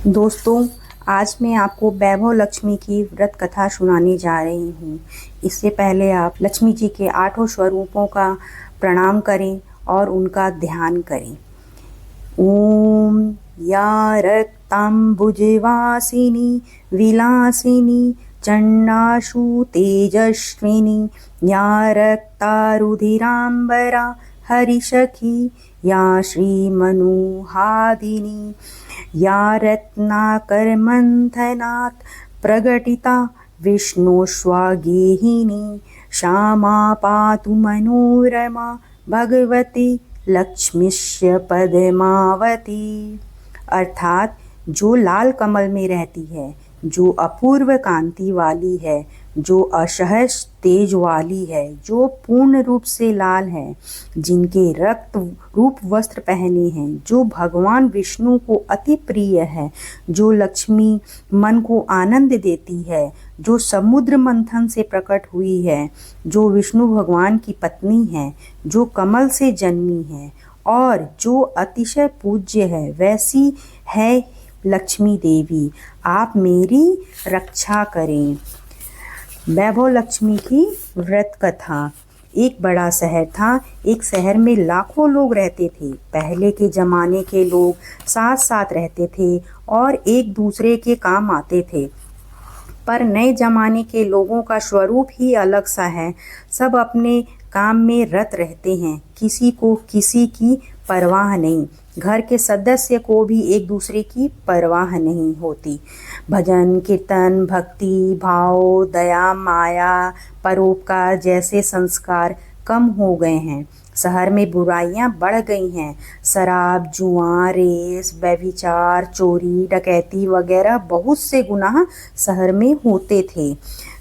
दोस्तों, आज मैं आपको वैभव लक्ष्मी की व्रत कथा सुनाने जा रही हूँ। इससे पहले आप लक्ष्मी जी के 8 स्वरूपों का प्रणाम करें और उनका ध्यान करें। ओम या रक्तांबुजवासिनी विलासिनी चंडाशु तेजस्विनी या रक्तारुधिरांबरा हरिसखी या श्रीमनोहादिनी या रत्नाकरमंथनात् प्रगटिता विष्णुस्वगेहिनी श्यामा पातु मनोरमा भगवती लक्ष्मीश्च पद्मावती। अर्थात जो लाल कमल में रहती है, जो अपूर्व कांति वाली है, जो असहज तेज वाली है, जो पूर्ण रूप से लाल है, जिनके रक्त रूप वस्त्र पहने हैं, जो भगवान विष्णु को अति प्रिय है, जो लक्ष्मी मन को आनंद देती है, जो समुद्र मंथन से प्रकट हुई है, जो विष्णु भगवान की पत्नी है, जो कमल से जन्मी है और जो अतिशय पूज्य है, वैसी है लक्ष्मी देवी। आप मेरी रक्षा करें। वैभव लक्ष्मी की व्रत कथा। एक बड़ा शहर था। एक शहर में लाखों लोग रहते थे। पहले के जमाने के लोग साथ साथ रहते थे और एक दूसरे के काम आते थे, पर नए जमाने के लोगों का स्वरूप ही अलग सा है। सब अपने काम में रत रहते हैं, किसी को किसी की परवाह नहीं। घर के सदस्य को भी एक दूसरे की परवाह नहीं होती। भजन कीर्तन भक्ति भाव दया माया परोपकार जैसे संस्कार कम हो गए हैं। शहर में बुराइयां बढ़ गई हैं। शराब जुआ रेस व्यभिचार चोरी डकैती वगैरह बहुत से गुनाह शहर में होते थे।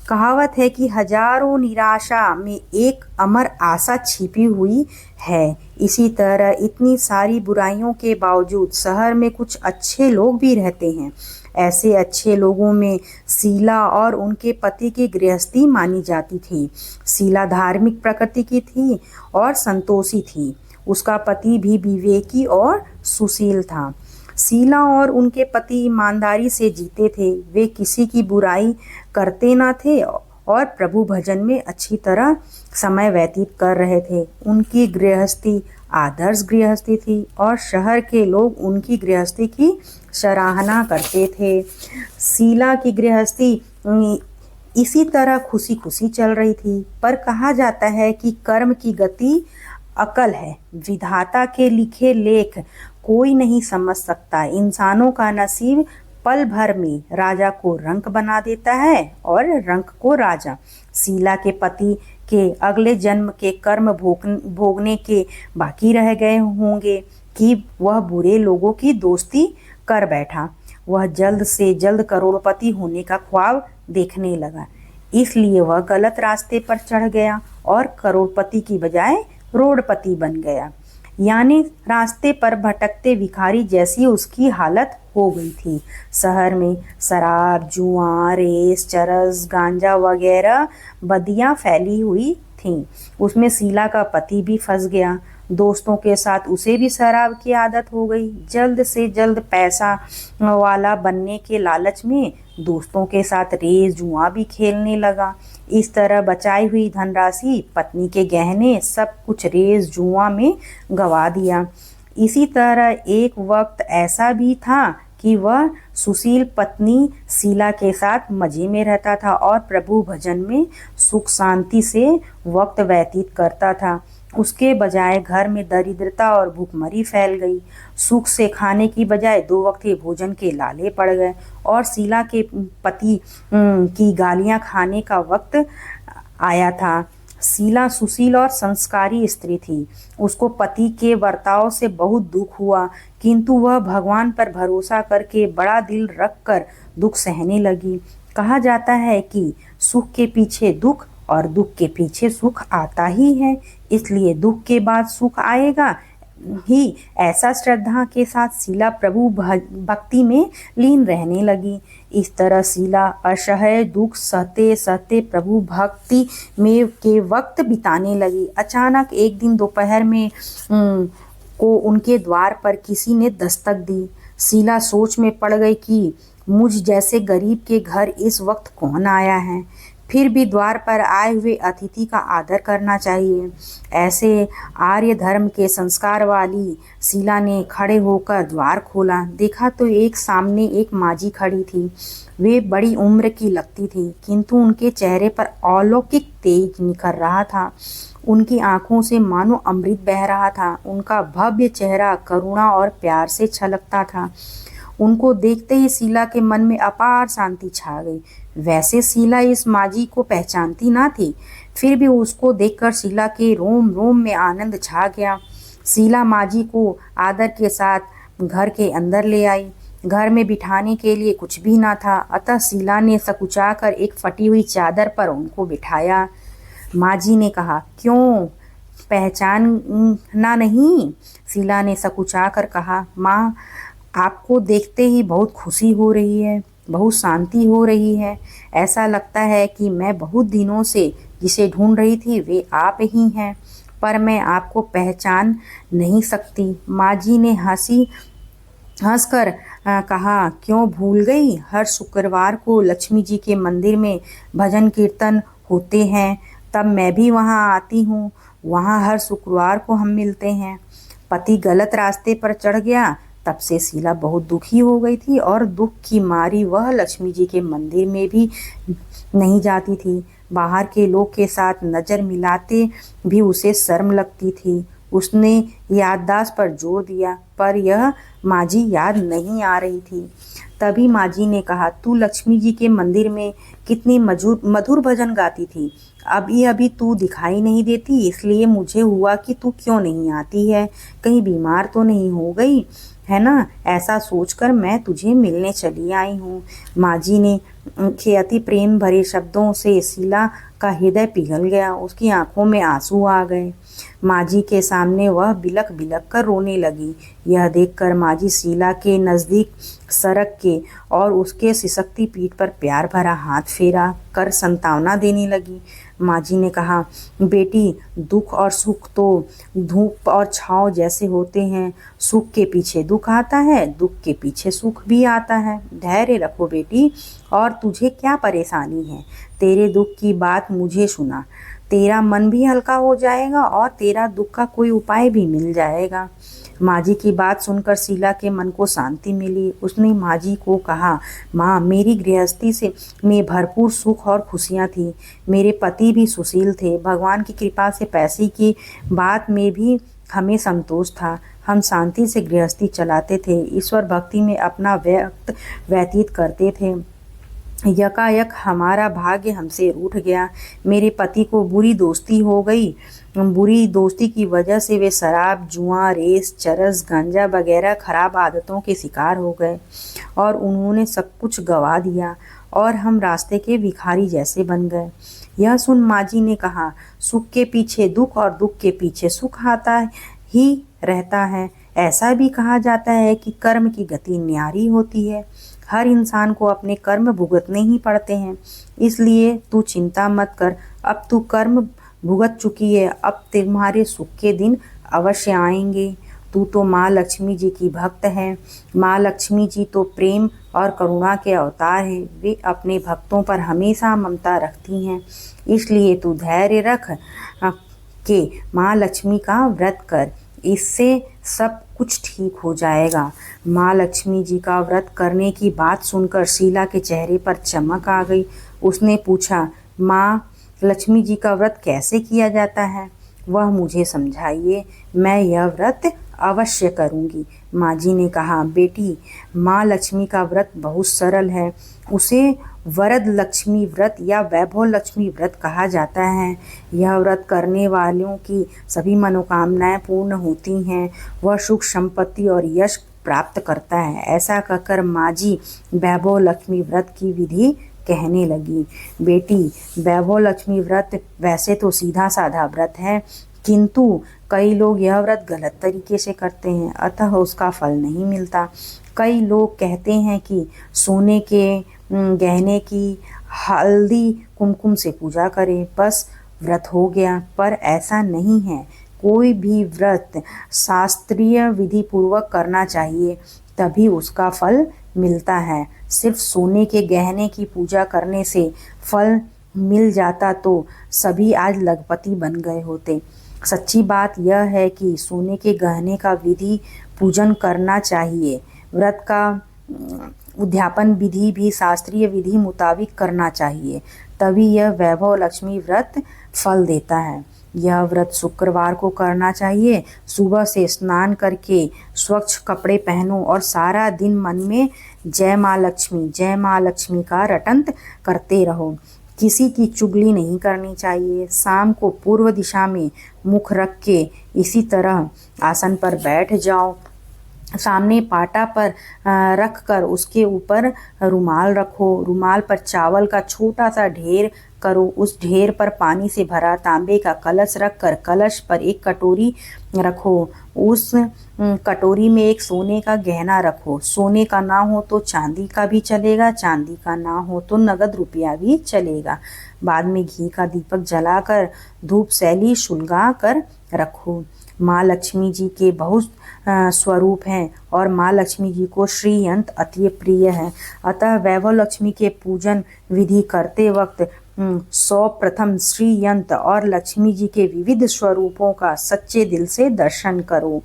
कहावत है कि हजारों निराशा में एक अमर आशा छिपी हुई है। इसी तरह इतनी सारी बुराइयों के बावजूद शहर में कुछ अच्छे लोग भी रहते हैं। ऐसे अच्छे लोगों में शीला और उनके पति की गृहस्थी मानी जाती थी। शीला धार्मिक प्रकृति की थी और संतोषी थी। उसका पति भी विवेकी और सुशील था। शीला और उनके पति ईमानदारी से जीते थे। वे किसी की बुराई करते न थे और प्रभु भजन में अच्छी तरह समय व्यतीत कर रहे थे। उनकी गृहस्थी आदर्श गृहस्थी थी और शहर के लोग उनकी गृहस्थी की सराहना करते थे। शीला की गृहस्थी इसी तरह खुशी खुशी चल रही थी, पर कहा जाता है कि कर्म की गति अकल है। विधाता के लिखे लेख कोई नहीं समझ सकता। इंसानों का नसीब पल भर में राजा को रंक बना देता है और रंक को राजा। शीला के पति के अगले जन्म के कर्म भोगने के बाकी रह गए होंगे कि वह बुरे लोगों की दोस्ती कर बैठा। वह जल्द से जल्द करोड़पति होने का ख्वाब देखने लगा, इसलिए वह गलत रास्ते पर चढ़ गया और करोड़पति की बजाय रोडपति बन गया। यानी रास्ते पर भटकते भिखारी जैसी उसकी हालत हो गई थी। शहर में शराब जुआ रेस चरस गांजा वगैरह बदियां फैली हुई थीं। उसमें शीला का पति भी फंस गया। दोस्तों के साथ उसे भी शराब की आदत हो गई। जल्द से जल्द पैसा वाला बनने के लालच में दोस्तों के साथ रेस जुआ भी खेलने लगा। इस तरह बचाई हुई धनराशि पत्नी के गहने सब कुछ रेस जुआ में गवा दिया। इसी तरह एक वक्त ऐसा भी था कि वह सुशील पत्नी शीला के साथ मजे में रहता था और प्रभु भजन में सुख शांति से वक्त व्यतीत करता था। उसके बजाय घर में दरिद्रता और भूखमरी फैल गई। सुख से खाने की बजाय 2 वक्त के भोजन के लाले पड़ गए और शीला के पति की गालियां खाने का वक्त आया था। शीला सुशील और संस्कारी स्त्री थी। उसको पति के बर्ताव से बहुत दुख हुआ, किंतु वह भगवान पर भरोसा करके बड़ा दिल रखकर दुख सहने लगी। कहा जाता है कि सुख के पीछे दुख और दुख के पीछे सुख आता ही है, इसलिए दुख के बाद सुख आएगा ही। ऐसा श्रद्धा के साथ शीला प्रभु भक्ति में लीन रहने लगी। इस तरह शीला असह्य दुख सहते सहते प्रभु भक्ति में के वक्त बिताने लगी। अचानक एक दिन दोपहर में को उनके द्वार पर किसी ने दस्तक दी। शीला सोच में पड़ गई कि मुझ जैसे गरीब के घर इस वक्त कौन आया है, फिर भी द्वार पर आए हुए अतिथि का आदर करना चाहिए। ऐसे आर्य धर्म के संस्कार वाली शीला ने खड़े होकर द्वार खोला। देखा तो एक सामने एक माजी खड़ी थी। वे बड़ी उम्र की लगती थी, किंतु उनके चेहरे पर अलौकिक तेज निखर रहा था। उनकी आंखों से मानो अमृत बह रहा था। उनका भव्य चेहरा करुणा और प्यार से छलकता था। उनको देखते ही शीला के मन में अपार शांति छा गई। वैसे शीला इस माजी को पहचानती ना थी, फिर भी उसको देखकर शीला के रोम रोम में आनंद छा गया। शीला माजी को आदर के साथ घर के अंदर ले आई। घर में बिठाने के लिए कुछ भी ना था, अतः शीला ने सकुचाकर एक फटी हुई चादर पर उनको बिठाया। माजी ने कहा, क्यों पहचाना नहीं? शीला ने सकुचाकर कहा, माँ, आपको देखते ही बहुत खुशी हो रही है, बहुत शांति हो रही है। ऐसा लगता है कि मैं बहुत दिनों से जिसे ढूंढ रही थी वे आप ही हैं, पर मैं आपको पहचान नहीं सकती। माँ जी ने हंसकर कहा, क्यों भूल गई? हर शुक्रवार को लक्ष्मी जी के मंदिर में भजन कीर्तन होते हैं, तब मैं भी वहाँ आती हूँ। वहाँ हर शुक्रवार को हम मिलते हैं। पति गलत रास्ते पर चढ़ गया, तब से शीला बहुत दुखी हो गई थी और दुख की मारी वह लक्ष्मी जी के मंदिर में भी नहीं जाती थी। बाहर के लोग के साथ नज़र मिलाते भी उसे शर्म लगती थी। उसने याददाश्त पर जोर दिया, पर यह माजी याद नहीं आ रही थी। तभी माजी ने कहा, तू लक्ष्मी जी के मंदिर में कितनी मधुर भजन गाती थी। अभी तू दिखाई नहीं देती, इसलिए मुझे हुआ कि तू क्यों नहीं आती है, कहीं बीमार तो नहीं हो गई है ना? ऐसा सोचकर मैं तुझे मिलने चली आई हूँ। माजी ने के अति प्रेम भरे शब्दों से शीला का हृदय पिघल गया। उसकी आंखों में आंसू आ गए। माजी के सामने वह बिलक बिलक कर रोने लगी। यह देखकर माजी शीला के नज़दीक सरक के और उसके सिसकती पीठ पर प्यार भरा हाथ फेरा कर सांत्वना देने लगी। माजी ने कहा, बेटी, दुख और सुख तो धूप और छाँव जैसे होते हैं। सुख के पीछे दुख आता है, दुख के पीछे सुख भी आता है। धैर्य रखो बेटी। और तुझे क्या परेशानी है? तेरे दुख की बात मुझे सुना, तेरा मन भी हल्का हो जाएगा और तेरा दुख का कोई उपाय भी मिल जाएगा। माजी की बात सुनकर शीला के मन को शांति मिली। उसने माजी को कहा, माँ, मेरी गृहस्थी से में भरपूर सुख और खुशियाँ थी। मेरे पति भी सुशील थे। भगवान की कृपा से पैसे की बात में भी हमें संतोष था। हम शांति से गृहस्थी चलाते थे, ईश्वर भक्ति में अपना वक्त व्यतीत करते थे। यकायक हमारा भाग्य हमसे रूठ गया। मेरे पति को बुरी दोस्ती हो गई। बुरी दोस्ती की वजह से वे शराब, जुआ, रेस, चरस, गांजा वगैरह खराब आदतों के शिकार हो गए और उन्होंने सब कुछ गंवा दिया और हम रास्ते के भिखारी जैसे बन गए। यह सुन माजी ने कहा, सुख के पीछे दुख और दुख के पीछे सुख आता ही रहता है। ऐसा भी कहा जाता है कि कर्म की गति न्यारी होती है। हर इंसान को अपने कर्म भुगतने ही पड़ते हैं। इसलिए तू चिंता मत कर, अब तू कर्म भुगत चुकी है, अब तुम्हारे सुख के दिन अवश्य आएंगे। तू तो माँ लक्ष्मी जी की भक्त है। माँ लक्ष्मी जी तो प्रेम और करुणा के अवतार है। वे अपने भक्तों पर हमेशा ममता रखती हैं। इसलिए तू धैर्य रख के माँ लक्ष्मी का व्रत कर, इससे सब कुछ ठीक हो जाएगा। माँ लक्ष्मी जी का व्रत करने की बात सुनकर शीला के चेहरे पर चमक आ गई। उसने पूछा, माँ लक्ष्मी जी का व्रत कैसे किया जाता है? वह मुझे समझाइए, मैं यह व्रत अवश्य करूँगी। माँ जी ने कहा, बेटी, माँ लक्ष्मी का व्रत बहुत सरल है। उसे वरद लक्ष्मी व्रत या वैभव लक्ष्मी व्रत कहा जाता है। यह व्रत करने वालों की सभी मनोकामनाएं पूर्ण होती हैं। वह सुख, संपत्ति और यश प्राप्त करता है। ऐसा कहकर माँ जी वैभव लक्ष्मी व्रत की विधि कहने लगी। बेटी, वैभव लक्ष्मी व्रत वैसे तो सीधा साधा व्रत है, किंतु कई लोग यह व्रत गलत तरीके से करते हैं, अतः उसका फल नहीं मिलता। कई लोग कहते हैं कि सोने के गहने की हल्दी कुमकुम से पूजा करें, बस व्रत हो गया, पर ऐसा नहीं है। कोई भी व्रत शास्त्रीय विधि पूर्वक करना चाहिए। तभी उसका फल मिलता है। सिर्फ सोने के गहने की पूजा करने से फल मिल जाता तो सभी आज लखपति बन गए होते। सच्ची बात यह है कि सोने के गहने का विधि पूजन करना चाहिए। व्रत का उद्यापन विधि भी शास्त्रीय विधि मुताबिक करना चाहिए, तभी यह वैभव लक्ष्मी व्रत फल देता है। यह व्रत शुक्रवार को करना चाहिए। सुबह से स्नान करके स्वच्छ कपड़े पहनो और सारा दिन मन में जय माँ लक्ष्मी का रटंत करते रहो। किसी की चुगली नहीं करनी चाहिए। शाम को पूर्व दिशा में मुख रख के इसी तरह आसन पर बैठ जाओ। सामने पाटा पर रख कर उसके ऊपर रुमाल रखो। रुमाल पर चावल का छोटा सा ढेर करो। उस ढेर पर पानी से भरा तांबे का कलश रखकर कलश पर एक कटोरी रखो। उस कटोरी में एक सोने का गहना रखो। सोने का ना हो तो चांदी का भी चलेगा, चांदी का ना हो तो नगद रुपया भी चलेगा। बाद में घी का दीपक जलाकर धूप शैली सुलगा कर रखो। माँ लक्ष्मी जी के बहुत स्वरूप हैं और माँ लक्ष्मी जी को श्रीयंत्र अति प्रिय है। अतः वैभव लक्ष्मी के पूजन विधि करते वक्त प्रथम श्रीयंत्र और लक्ष्मी जी के विविध स्वरूपों का सच्चे दिल से दर्शन करो।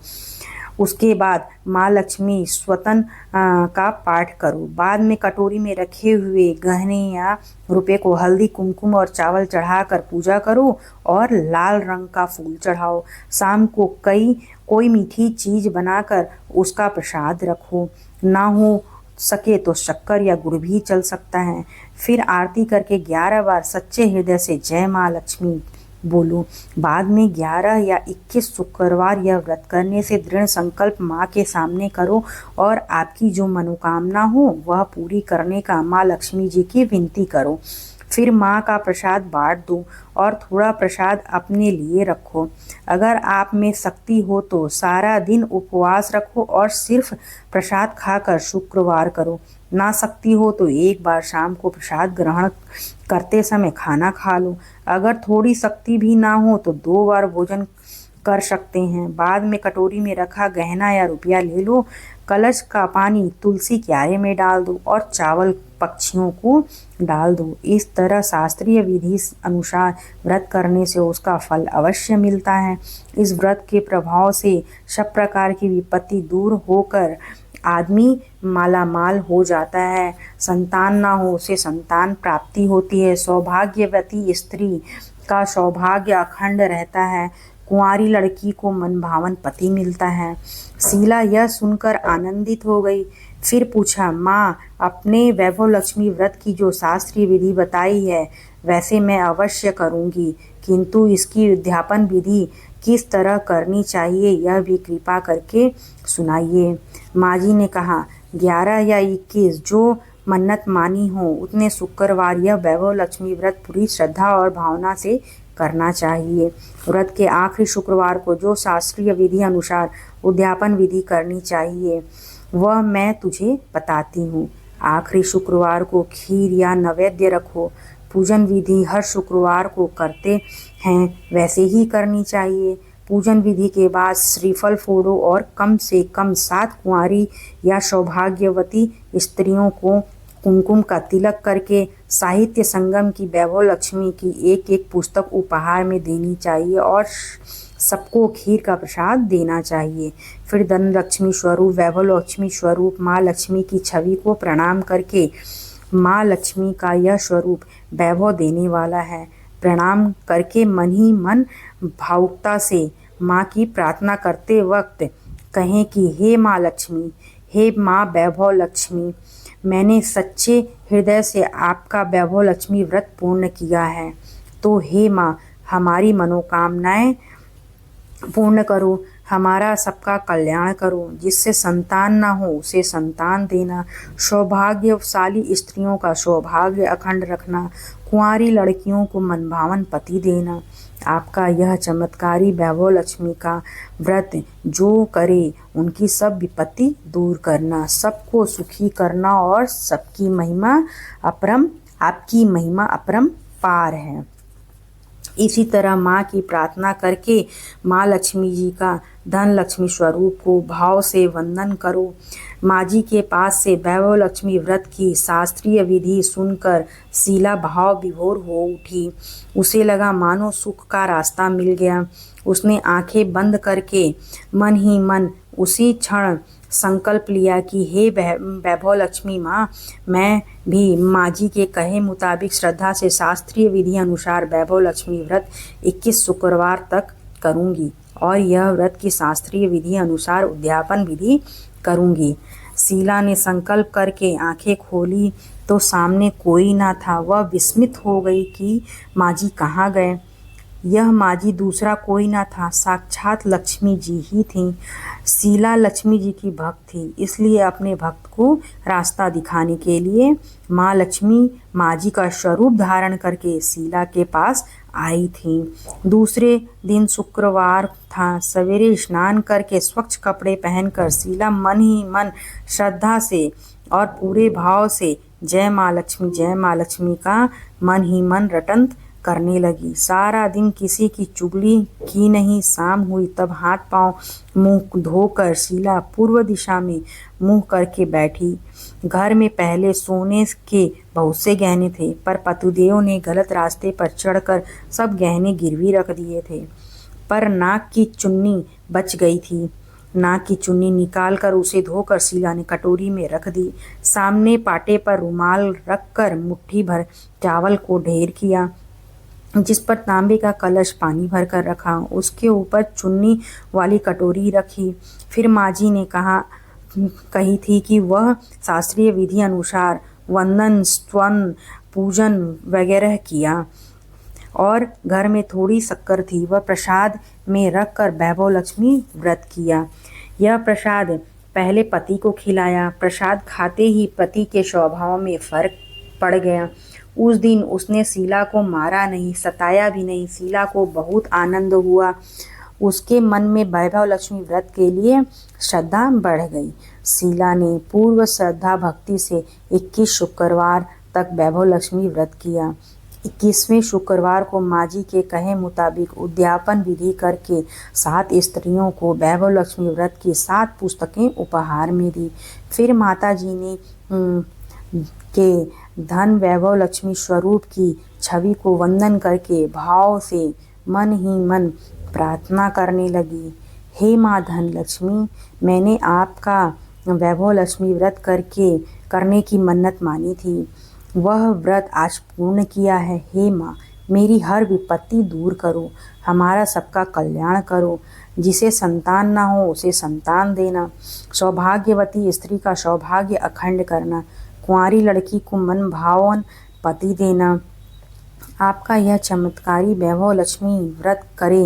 उसके बाद माँ लक्ष्मी स्वतन का पाठ करो। बाद में कटोरी में रखे हुए गहने या रुपये को हल्दी कुमकुम और चावल चढ़ाकर पूजा करो और लाल रंग का फूल चढ़ाओ। शाम को कोई मीठी चीज बनाकर उसका प्रसाद रखो। ना हो सके तो शक्कर या गुड़ भी चल सकता है। फिर आरती करके 11 बार सच्चे हृदय से जय माँ लक्ष्मी बोलो। बाद में 11 या 21 शुक्रवार यह व्रत करने से दृढ़ संकल्प माँ के सामने करो और आपकी जो मनोकामना हो वह पूरी करने का माँ लक्ष्मी जी की विनती करो। फिर माँ का प्रसाद बांट दो और थोड़ा प्रसाद अपने लिए रखो। अगर आप में शक्ति हो तो सारा दिन उपवास रखो और सिर्फ प्रसाद खाकर शुक्रवार करो। ना शक्ति हो तो एक बार शाम को प्रसाद ग्रहण करते समय खाना खा लो। अगर थोड़ी शक्ति भी ना हो तो 2 बार भोजन कर सकते हैं। बाद में कटोरी में रखा गहना या रुपया ले लो। कलश का पानी तुलसी क्यारे में डाल दो और चावल पक्षियों को डाल दो। इस तरह शास्त्रीय विधि अनुसार व्रत करने से उसका फल अवश्य मिलता है। इस व्रत के प्रभाव से सब प्रकार की विपत्ति दूर होकर आदमी मालामाल हो जाता है। संतान ना हो उसे संतान प्राप्ति होती है। सौभाग्यवती स्त्री का सौभाग्य अखंड रहता है। कुंवारी लड़की को मनभावन पति मिलता है। शीला यह सुनकर आनंदित हो गई। फिर पूछा, माँ, अपने वैभव लक्ष्मी व्रत की जो शास्त्रीय विधि बताई है वैसे मैं अवश्य करूँगी, किंतु इसकी उद्यापन विधि किस तरह करनी चाहिए यह भी कृपा करके सुनाइए। माँ जी ने कहा, 11 या 21 जो मन्नत मानी हो उतने शुक्रवार यह वैभव लक्ष्मी व्रत पूरी श्रद्धा और भावना से करना चाहिए। व्रत के आखिरी शुक्रवार को जो शास्त्रीय विधि अनुसार उद्यापन विधि करनी चाहिए वह मैं तुझे बताती हूँ। आखिरी शुक्रवार को खीर या नैवेद्य रखो। पूजन विधि हर शुक्रवार को करते हैं वैसे ही करनी चाहिए। पूजन विधि के बाद श्रीफल फोड़ो और कम से कम 7 कुंवारी या सौभाग्यवती स्त्रियों को कुमकुम का तिलक करके साहित्य संगम की वैभव लक्ष्मी की एक पुस्तक उपहार में देनी चाहिए और सबको खीर का प्रसाद देना चाहिए। फिर धन लक्ष्मी स्वरूप वैभव लक्ष्मी स्वरूप माँ लक्ष्मी की छवि को प्रणाम करके माँ लक्ष्मी का यह स्वरूप वैभव देने वाला है प्रणाम करके मन ही मन भावुकता से माँ की प्रार्थना करते वक्त कहें कि हे माँ लक्ष्मी, हे माँ वैभव लक्ष्मी, मैंने सच्चे हृदय से आपका वैभव लक्ष्मी व्रत पूर्ण किया है, तो हे माँ हमारी मनोकामनाएं पूर्ण करो, हमारा सबका कल्याण करो। जिससे संतान ना हो उसे संतान देना, सौभाग्यशाली स्त्रियों का सौभाग्य अखंड रखना, कुंवारी लड़कियों को मनभावन पति देना। आपका यह चमत्कारी वैभव लक्ष्मी का व्रत जो करे उनकी सब विपत्ति दूर करना, सबको सुखी करना और सबकी महिमा अपरम, आपकी महिमा अपरंपार है। इसी तरह माँ की प्रार्थना करके माँ लक्ष्मी जी का धन लक्ष्मी स्वरूप को भाव से वंदन करो। माँ जी के पास से वैभव लक्ष्मी व्रत की शास्त्रीय विधि सुनकर शीला भाव विभोर हो उठी। उसे लगा मानो सुख का रास्ता मिल गया। उसने आंखें बंद करके मन ही मन उसी क्षण संकल्प लिया कि हे वैभव लक्ष्मी माँ, मैं भी माँ जी के कहे मुताबिक श्रद्धा से शास्त्रीय विधि अनुसार वैभव लक्ष्मी व्रत 21 शुक्रवार तक करूँगी और यह व्रत की शास्त्रीय विधि अनुसार उद्यापन विधि करूँगी। शीला ने संकल्प करके आंखें खोली तो सामने कोई ना था। वह विस्मित हो गई कि माँ जी कहाँ गए। यह माँ जी दूसरा कोई ना था, साक्षात लक्ष्मी जी ही थीं। शीला लक्ष्मी जी की भक्त थी, इसलिए अपने भक्त को रास्ता दिखाने के लिए माँ लक्ष्मी माँ जी का स्वरूप धारण करके शीला के पास आई थी। दूसरे दिन शुक्रवार था। सवेरे स्नान करके स्वच्छ कपड़े पहनकर शीला मन ही मन श्रद्धा से और पूरे भाव से जय माँ लक्ष्मी का मन ही मन रटंत करने लगी। सारा दिन किसी की चुगली की नहीं। शाम हुई तब हाथ पांव मुंह धोकर शीला पूर्व दिशा में मुंह करके बैठी। घर में पहले सोने के बहुत से गहने थे, पर पतिदेव ने गलत रास्ते पर चढ़कर सब गहने गिरवी रख दिए थे। पर नाक की चुन्नी बच गई थी। नाक की चुन्नी निकालकर उसे धोकर शीला ने कटोरी में रख दी। सामने पाटे पर रुमाल रखकर मुट्ठी भर चावल को ढेर किया, जिस पर तांबे का कलश पानी भरकर रखा। उसके ऊपर चुन्नी वाली कटोरी रखी। फिर माँ जी ने कही थी कि वह शास्त्रीय विधि अनुसार वंदन, स्तवन, पूजन वगैरह किया और घर में थोड़ी शक्कर थी, वह प्रसाद में रखकर वैभव लक्ष्मी व्रत किया। यह प्रसाद पहले पति को खिलाया। प्रसाद खाते ही पति के स्वभाव में फर्क पड़ गया। उस दिन उसने शीला को मारा नहीं, सताया भी नहीं। शीला को बहुत आनंद हुआ। उसके मन में वैभव लक्ष्मी व्रत के लिए श्रद्धा बढ़ गई। शीला ने पूर्व श्रद्धा भक्ति से 21 शुक्रवार तक वैभव लक्ष्मी व्रत किया। 21वें शुक्रवार को माँ जी के कहे मुताबिक उद्यापन विधि करके 7 स्त्रियों को वैभव लक्ष्मी व्रत की 7 पुस्तकें उपहार में दी। फिर माता जी ने के धन वैभव लक्ष्मी स्वरूप की छवि को वंदन करके भाव से मन ही मन प्रार्थना करने लगी। हे माँ धन लक्ष्मी, मैंने आपका वैभव लक्ष्मी व्रत करने की मन्नत मानी थी, वह व्रत आज पूर्ण किया है। हे माँ, मेरी हर विपत्ति दूर करो, हमारा सबका कल्याण करो। जिसे संतान ना हो उसे संतान देना, सौभाग्यवती स्त्री का सौभाग्य अखंड करना, कुंवारी लड़की को मन भावन पति देना। आपका यह चमत्कारी वैभव लक्ष्मी व्रत करे,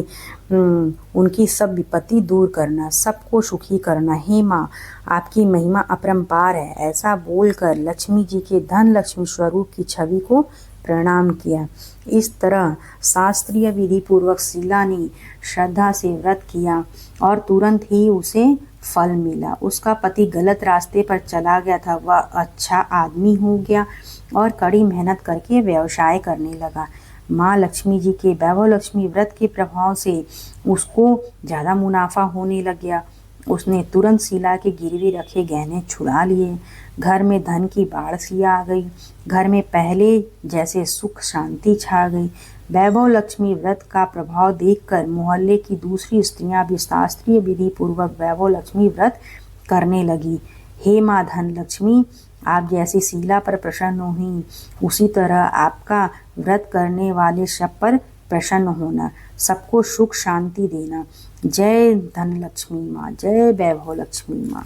उनकी सब विपत्ति दूर करना, सबको सुखी करना। हे माँ, आपकी महिमा अपरंपार है। ऐसा बोलकर लक्ष्मी जी के धन लक्ष्मी स्वरूप की छवि को प्रणाम किया। इस तरह शास्त्रीय विधि पूर्वक शीला ने श्रद्धा से व्रत किया और तुरंत ही उसे फल मिला। उसका पति गलत रास्ते पर चला गया था, वह अच्छा आदमी हो गया और कड़ी मेहनत करके व्यवसाय करने लगा। माँ लक्ष्मी जी के वैभव लक्ष्मी व्रत के प्रभाव से उसको ज़्यादा मुनाफा होने लग गया। उसने तुरंत शीला के गिरवी रखे गहने छुड़ा लिए। घर में धन की बाढ़ सी आ गई। घर में पहले जैसे सुख शांति छा गई। वैभव लक्ष्मी व्रत का प्रभाव देखकर मोहल्ले की दूसरी स्त्रियां भी शास्त्रीय विधि पूर्वक वैभव लक्ष्मी व्रत करने लगी। हे माँ धन लक्ष्मी, आप जैसी शीला पर प्रसन्न हुई, उसी तरह आपका व्रत करने वाले सब पर प्रसन्न होना, सबको सुख शांति देना। जय धन लक्ष्मी माँ, जय वैभव लक्ष्मी माँ।